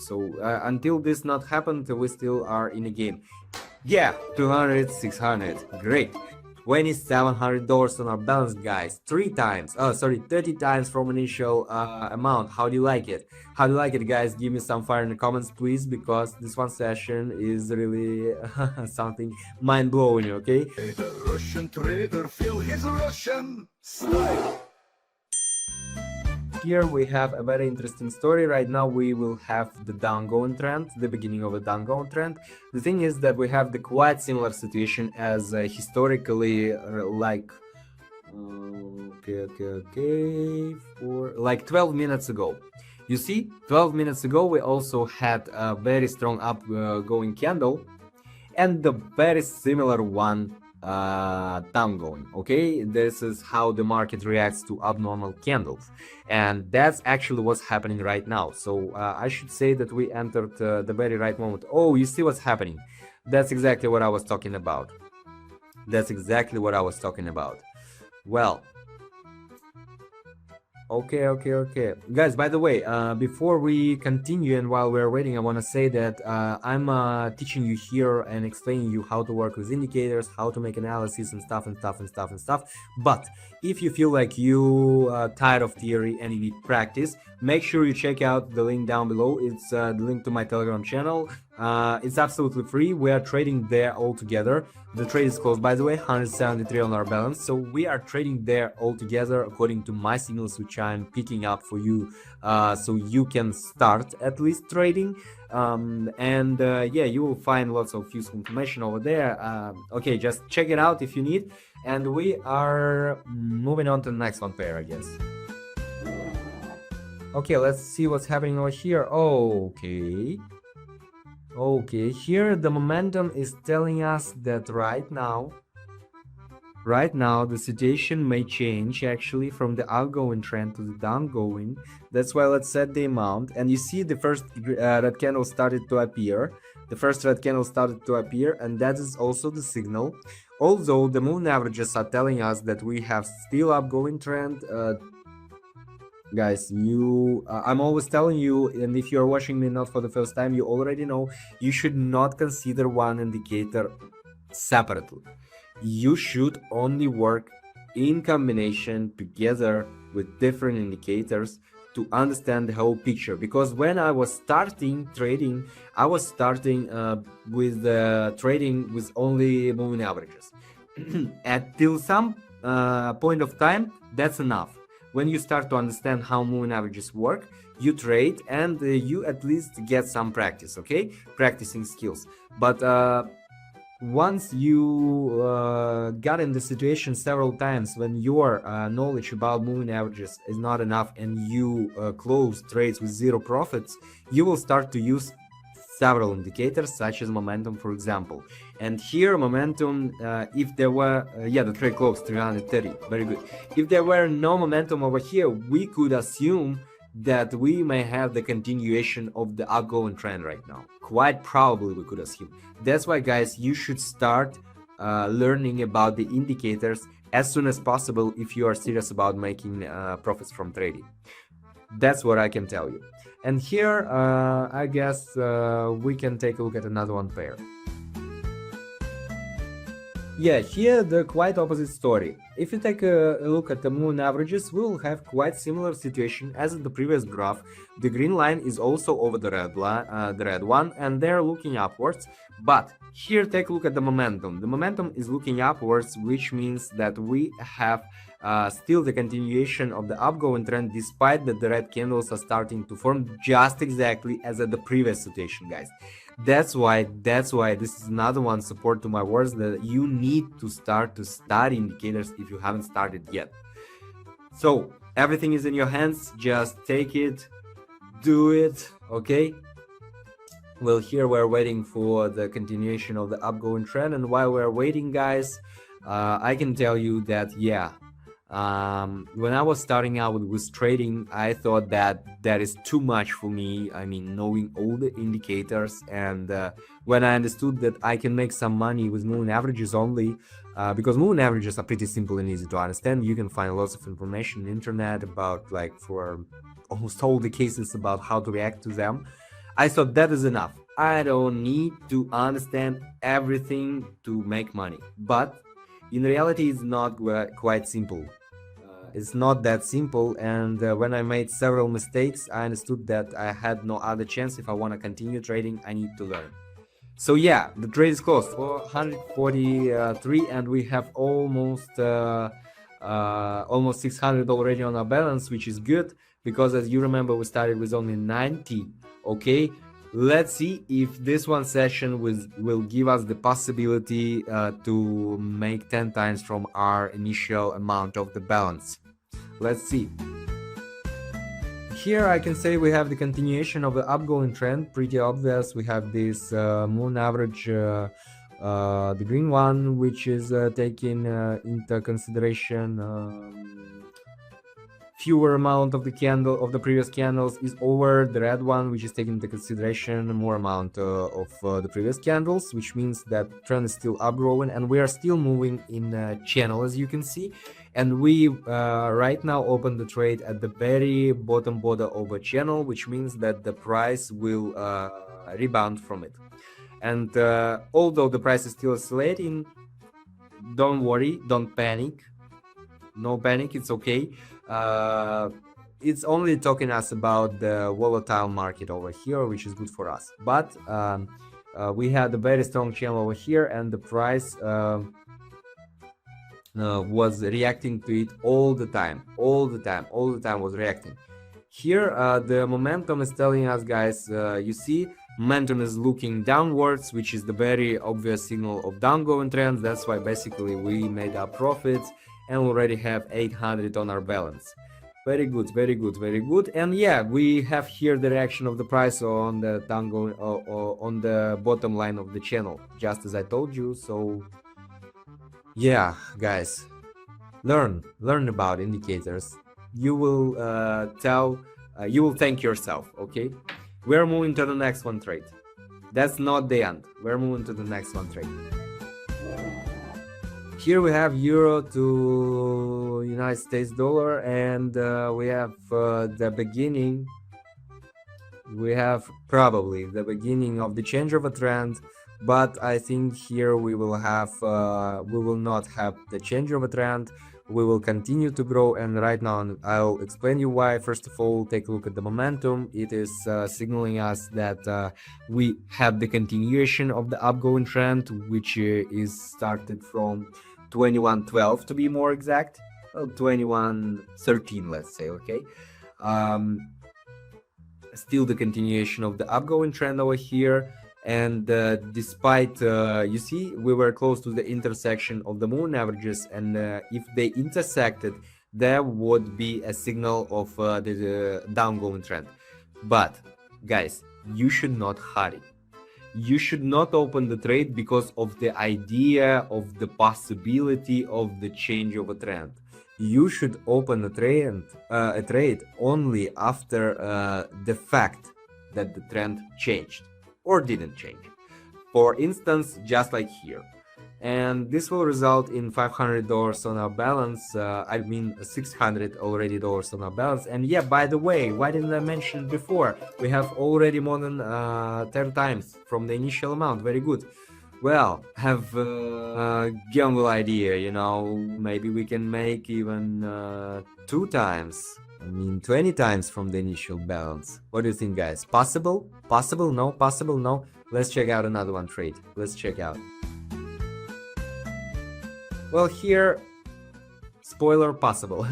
So until this not happened, we still are in a game. Yeah, 200, 600, great. $2,700 on our balance, guys. 30 times from initial amount. How do you like it? How do you like it, guys? Give me some fire in the comments, please, because this one session is really something mind-blowing, okay? The Russian trader feel his Russian style. Here we have a very interesting story. Right now we will have the downgoing trend, the beginning of a downgoing trend. The thing is that we have the quite similar situation as historically for like 12 minutes ago. You see, 12 minutes ago we also had a very strong upgoing candle and the very similar one downgoing. Okay, this is how the market reacts to abnormal candles, and that's actually what's happening right now. So I should say that we entered the very right moment. Oh, you see what's happening? That's exactly what I was talking about. That's exactly what I was talking about. Well, okay. Guys, by the way, before we continue and while we're waiting, I want to say that I'm teaching you here and explaining you how to work with indicators, how to make analysis and stuff. But if you feel like you are tired of theory and you need practice, make sure you check out the link down below. It's the link to my Telegram channel. It's absolutely free. We are trading there all together. The trade is closed, by the way, 173 on our balance. So we are trading there all together according to my signals, which I'm picking up for you, so you can start at least trading. Yeah, you will find lots of useful information over there. Okay, just check it out if you need. And we are moving on to the next one pair, I guess. Okay, let's see what's happening over here. Okay, here the momentum is telling us that right now the situation may change actually from the outgoing trend to the downgoing. That's why let's set the amount. And you see the first red candle started to appear. And that is also the signal. Although the moving averages are telling us that we have still upgoing trend. Guys, I'm always telling you, and if you're watching me not for the first time, you already know, you should not consider one indicator separately. You should only work in combination together with different indicators to understand the whole picture. Because when I was starting trading, I was starting with trading with only moving averages. Until some point of time, that's enough. When you start to understand how moving averages work, you trade and you at least get some practice, okay? Practicing skills. But once you got in the situation several times when your knowledge about moving averages is not enough and you close trades with zero profits, you will start to use several indicators such as momentum, for example. And here momentum, if there were the trade closed 330, very good. If there were no momentum over here, we could assume that we may have the continuation of the outgoing trend right now. Quite probably we could assume. That's why, guys, you should start learning about the indicators as soon as possible if you are serious about making profits from trading. That's what I can tell you. And here, I guess we can take a look at another one pair. Yeah, here the quite opposite story. If you take a look at the moving averages, we will have quite similar situation as in the previous graph. The green line is also over the red one, and they're looking upwards. But here, take a look at the momentum. The momentum is looking upwards, which means that we have still the continuation of the upgoing trend, despite that the red candles are starting to form just exactly as at the previous situation, guys. That's why this is another one support to my words that you need to start to study indicators if you haven't started yet. So everything is in your hands, just take it, do it, okay? Well, here we're waiting for the continuation of the upgoing trend, and while we're waiting, guys, I can tell you that when I was starting out with trading, I thought that is too much for me. I mean, knowing all the indicators, and when I understood that I can make some money with moving averages only, because moving averages are pretty simple and easy to understand. You can find lots of information on the internet about, like, for almost all the cases about how to react to them. I thought that is enough. I don't need to understand everything to make money. But in reality, it's not quite simple. It's not that simple, and when I made several mistakes, I understood that I had no other chance. If I want to continue trading, I need to learn. So yeah, the trade is closed for 143, and we have almost 600 already on our balance, which is good because, as you remember, we started with only 90. Okay, let's see if this one session will give us the possibility to make 10 times from our initial amount of the balance. Let's see. Here I can say we have the continuation of the upgoing trend, pretty obvious. We have this moon average, the green one, which is taking into consideration fewer amount of the previous candles is over the red one, which is taking into consideration more amount of the previous candles, which means that trend is still upgrowing, and we are still moving in a channel, as you can see. And we right now open the trade at the very bottom border of a channel, which means that the price will rebound from it. And although the price is still oscillating, don't worry, don't panic. No panic, it's okay. It's only talking us about the volatile market over here, which is good for us. But we had a very strong channel over here, and the price was reacting to it all the time was reacting. Here the momentum is telling us, guys, you see, momentum is looking downwards, which is the very obvious signal of downgoing trends. That's why basically we made our profits and already have 800 on our balance. Very good, very good, very good. And yeah, we have here the reaction of the price on the downgoing on the bottom line of the channel, just as I told you. So yeah, guys, learn about indicators. You will you will thank yourself. Okay, we're moving to the next one trade. That's not the end. We're moving to the next one trade. Here we have euro to United States dollar, and we have the beginning. We have probably the beginning of the change of a trend, but I think here we will not have the change of a trend. We will continue to grow, and right now I'll explain you why. First of all, take a look at the momentum. It is signaling us that we have the continuation of the upgoing trend, which is started from 2112 to be more exact, 2113, let's say. Okay, still the continuation of the upgoing trend over here. And despite you see, we were close to the intersection of the moon averages, and if they intersected, there would be a signal of the downgoing trend. But guys, you should not hurry. You should not open the trade because of the idea of the possibility of the change of a trend. You should open a trade only after the fact that the trend changed or didn't change. For instance, just like here. And this will result in $500 on our balance. I mean $600 already dollars on our balance. And yeah, by the way, why didn't I mention it before? We have already more than 10 times from the initial amount. Very good. Well, have a gamble idea, you know, maybe we can make even 2 times. I mean 20 times from the initial balance. What do you think, guys? Possible? Possible? No? Possible? No? Let's check out another one trade. Let's check out. Well, here, spoiler, possible.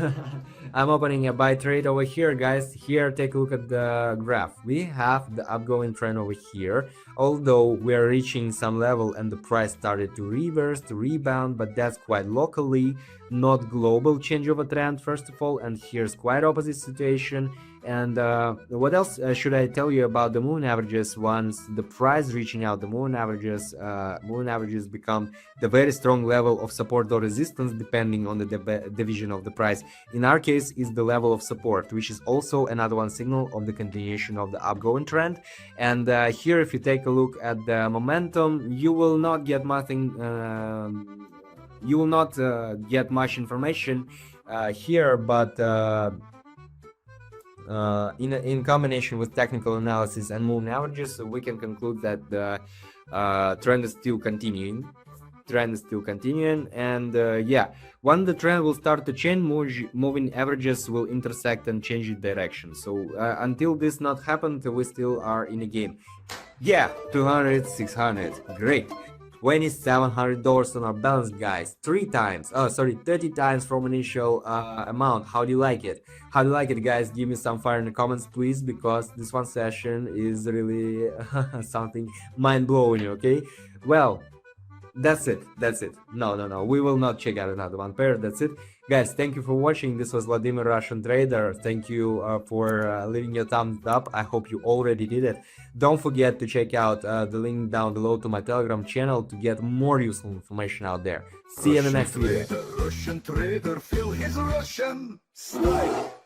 I'm opening a buy trade over here, guys. Here, take a look at the graph. We have the upgoing trend over here, although we're reaching some level and the price started to reverse, to rebound, but that's quite locally, not global change of a trend, first of all. And here's quite opposite situation. And what else should I tell you about the moon averages? Once the price reaching out the moon averages become the very strong level of support or resistance depending on the division of the price. In our case is the level of support, which is also another one signal of the continuation of the upgoing trend. And here, if you take a look at the momentum, you will not get nothing. You will not get much information here, but in combination with technical analysis and moving averages, we can conclude that the trend is still continuing. And yeah, when the trend will start to change, moving averages will intersect and change its direction. So until this not happened, we still are in a game. Yeah, 200, 600, great. $2,700 on our balance, guys. 30 times from initial amount. How do you like it? Guys? Give me some fire in the comments, please, because this one session is really something mind-blowing, okay? Well, that's it. No, we will not check out another one pair. That's it, guys. Thank you for watching. This was Vladimir, Russian trader. Thank you for leaving your thumbs up. I hope you already did it. Don't forget to check out the link down below to my Telegram channel to get more useful information out there. See you in the next video. Russian trader, feel his Russian style.